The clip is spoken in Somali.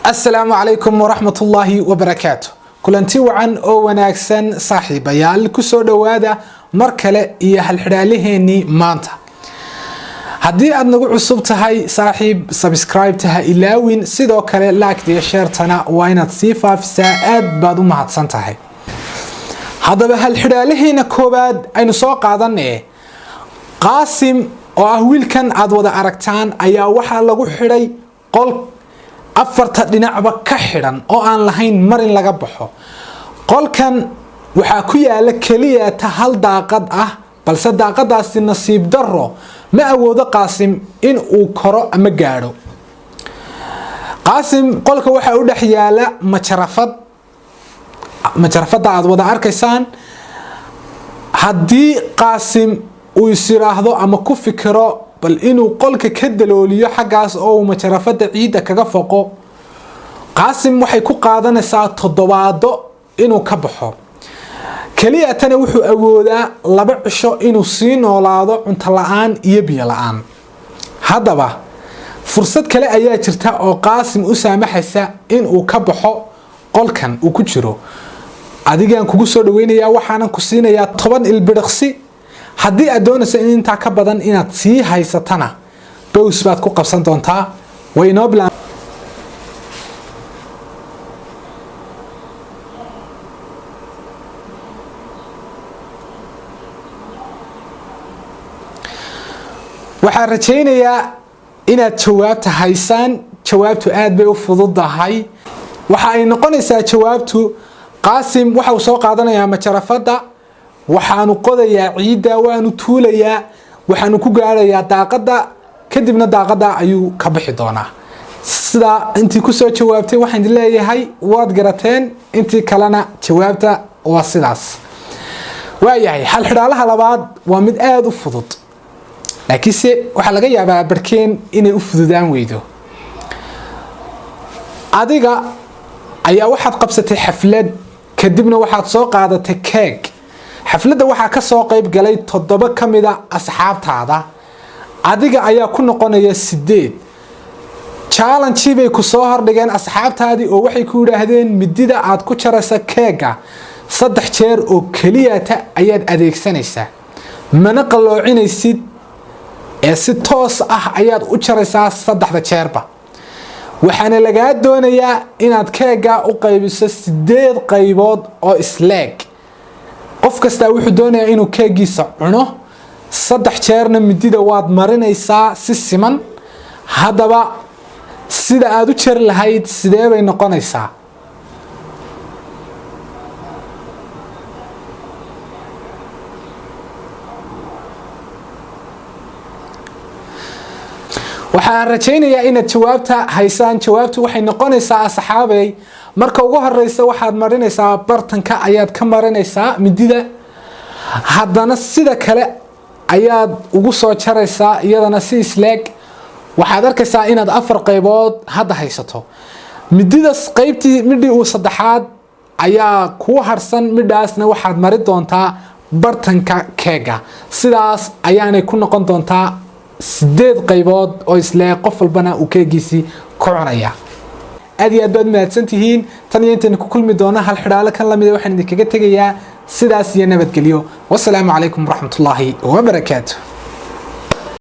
السلام عليكم ورحمة الله وبركاته. كلنتي وعن أو وناكسن صاحب يال كسر دوادا مركلة إياه الحرالهني مانتا. هدي أدنو عصبت هاي صاحب سبسكرايب تها إلاوين سيدو كلا لايك دي شيرتنا وين تصيفها في ساعات بعدو ما هتصنتهاي. هذا بهالحرالهنا كوباد أين سوق عضنه قاسم وأهويل كان عضوض أركتان أيا وحا لغو حري قل afarta dhinacba ka xiran oo aan lahayn mar in laga baxo qolkan waxa ku yaala kaliya ta hal daaqad ah balse daaqadaasi nasiib daro ma awoodo qaasim in uu koro ama gaaro qaasim qolka waxa u dhex yaala majarafada aad wada arkaysaan haddii qaasim uu isiraahdo ama ku fikiro bal inuu qolka ka dalooliyo xagaas oo majarafada ciida kaga foqo qaasim waxay ku qaadanaysaa toddobaado inuu ka baxo kaliya tan wuxuu awoodaa laba cisho inuu sii noolaado cunto la'aan iyo biyo la'aan hadaba fursad kale ayaa jirta oo qaasim u saamaxaysa inuu ka baxo qolkan uu ku jiro adigaan kugu soo dhaweynaya waxaan ku siinayaa 10 ilbiriqsi haddii aad doonayso in inta ka badan inaad sii haysatana bows baad ku qabsan doontaa wayno plan waxaan rajaynayaa inaad jawaabta haysaan jawaabtu aad bay u fududahay waxa ay noqonaysaa jawaabtu qaasim waxa uu soo qaadanayaa majarafada waxaanu qodayaa ciida waanu tuulayaa waxaanu ku gaarayaa daaqada kadibna daaqada ayuu ka bixi doonaa sida intii ku soo jawaabtay waxaan leeyahay waad garateen intii kalena jawaabta waa sidaas waayahay hal xiraalaha labaad waa mid aad u fudud laakiin waxa laga yaabaa barkeen inay u fududaan weydo adiga ayaa waxaad qabsatay xaflad kadibna waxaad soo qaadatay keeg xafladda waxa ka soo qayb galay 7 kamida asxaabtaada adiga ayaa ku noqonaya 8 challenge bay ku soo hordhigeen asxaabtaadii oo waxay ku yiraahdeen midida aad ku jaraysa keega 3 jeer oo kaliya ta ayaad adeegsanaysaa mana qaloocinaysid ee si toos ah ayaad u jaraysaa 3 jeerba waxaana laga doonayaa inaad keega u qaybiso 8 qaybood oo isleeg qof kasta wuxuu doonayaa inuu keegiisa cuno 3 jeerna midida waad marinaysaa si siman hadaba sida aad u jar lahayd sidee bay noqonaysaa waxaan rajaynayaa inaad jawaabta haysaan jawaabtu waxay noqonaysaa asxaabay marka ugu horeysa waxaad marinaysaa bartanka ayaad ka marinaysaa midida haddana sida kale ayaad ugu soo jaraysaa iyadana si isleeg waxaad arkaysaa inaad 4 qaybood hadda haysato mididas qaybtii midii uu saddexaad ayaa ku harsan midaasna waxaad mari doontaa bartanka keega sidaas ayaanay ku noqon doontaa 8 qaybood oo isleeg qof walbana uu keegiisi ku cunaya aad iyo aad baad mahadsantihiin tan iyo intaan ku kulmi doona hal xiraale kan lamid ah waxaan idinkaga tagayaa sidaas iyo nabadgelyo wassalaamu calaykum waraxmatullaahi wabarakaatuh